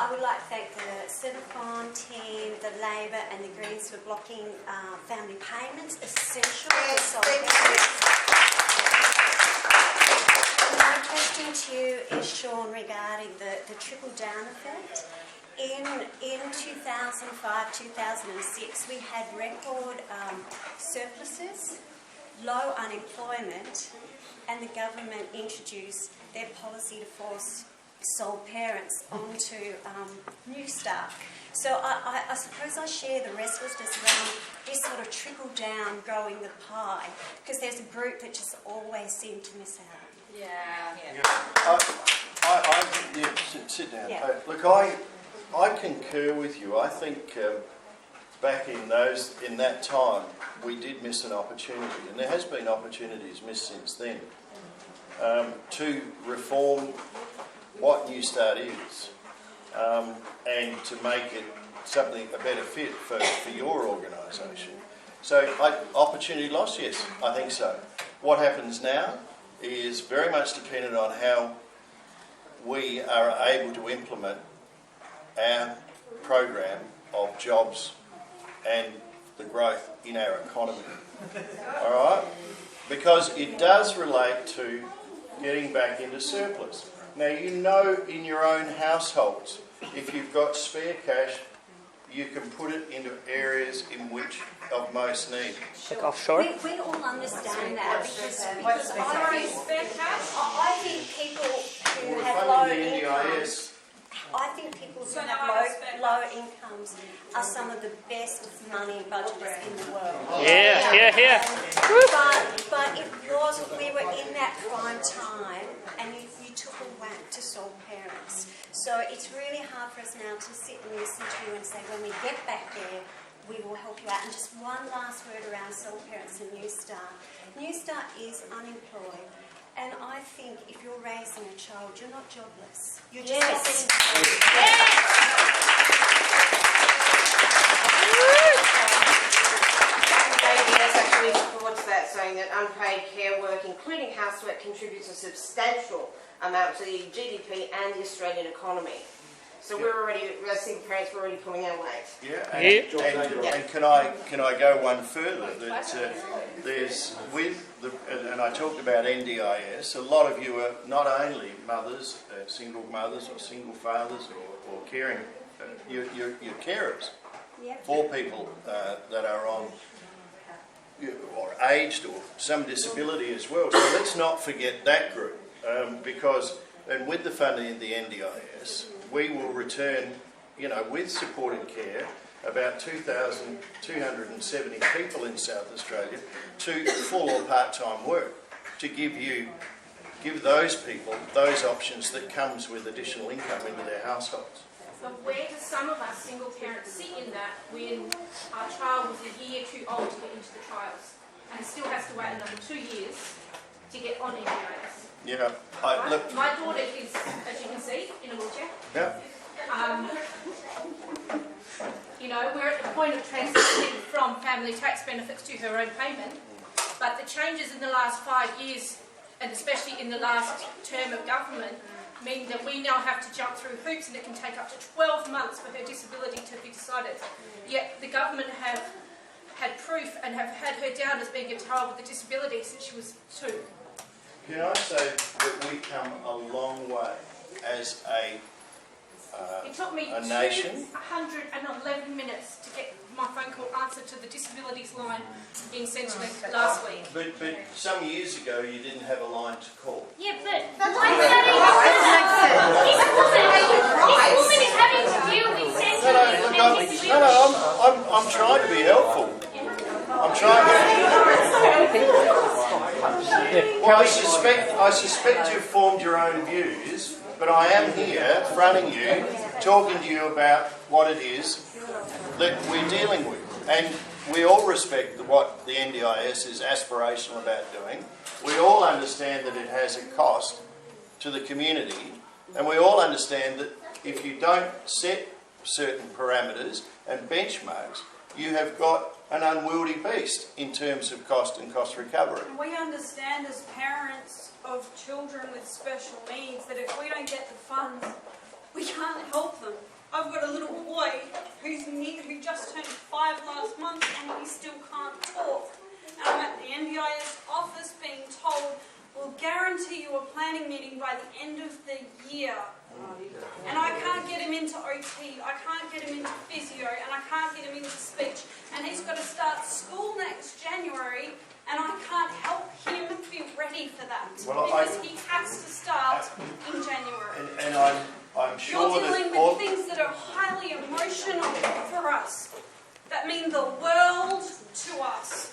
I would like to thank the Cinephon team, the Labor and the Greens for blocking family payments, essential for sole parents. My question to you is, Sean, regarding the trickle-down effect. In 2005-2006, we had record surpluses, low unemployment, and the government introduced their policy to force sole parents onto New Start. So I suppose I share the restlessness around this sort of trickle-down growing the pie, because there's a group that just always seem to miss out. Sit down. Yeah. Look, I concur with you. I think back in that time we did miss an opportunity, and there has been opportunities missed since then, to reform what New Start is, and to make it something a better fit for your organisation. So opportunity lost, yes, I think so. What happens now is very much dependent on how we are able to implement our program of jobs and the growth in our economy. All right? Because it does relate to getting back into surplus. Now, you know in your own households, if you've got spare cash, you can put it into areas in which of most need. Like offshore? We all understand that because I think people who have low incomes, low incomes are some of the best money budgeters in the world. Yeah. But it was, we were in that prime time, and you took a whack to sole parents. So it's really hard for us now to sit and listen to you and say, when we get back there, we will help you out. And just one last word around sole parents and New Start. New Start is unemployed. And I think if you're raising a child, you're not jobless. You're just getting ABS actually supports that, saying that unpaid care work, including housework, contributes a substantial amount to the GDP and the Australian economy. So we're already, as single parents, we're already pulling our weight. And can I go one further? That there's and I talked about NDIS. A lot of you are not only mothers, single mothers or single fathers or caring. You're carers for people that are on or aged or some disability as well. So let's not forget that group, because and with the funding of the NDIS, we will return, with supported care, about 2,270 people in South Australia to full or part-time work, to give those people those options that comes with additional income into their households. So where do some of us single parents sit in that when our child was a year too old to get into the trials and still has to wait another 2 years to get on NDIS? Yeah, look. My daughter is, as you can see, in a wheelchair. Yeah. We're at the point of transitioning from family tax benefits to her own payment, but the changes in the last 5 years, and especially in the last term of government, mean that we now have to jump through hoops, and it can take up to 12 months for her disability to be decided. Yet the government have had proof and have had her down as being a child with a disability since she was 2. Can I say that we've come a long way as a It took me nation? 211 minutes to get my phone call answered to the disabilities line in Centrelink last week. But some years ago you didn't have a line to call. Yeah, but this woman is having to deal with Centrelink. I'm trying to be helpful. I'm trying to. Well, I suspect you've formed your own views, but I am here, fronting you, talking to you about what it is that we're dealing with. And we all respect what the NDIS is aspirational about doing. We all understand that it has a cost to the community, and we all understand that if you don't set certain parameters and benchmarks, you have got an unwieldy beast in terms of cost and cost recovery. We understand as parents of children with special needs that if we don't get the funds, we can't help them. I've got a little boy who just turned 5 last month and he still can't talk. And I'm at the NDIS office being told, we'll guarantee you a planning meeting by the end of the year. And I can't get him into OT, I can't get him into physio, and I can't get him into speech. And he's got to start school next January, and I can't help him be ready for that. Well, because he has to start in January. And I'm sure You're dealing that with things that are highly emotional for us, that mean the world to us.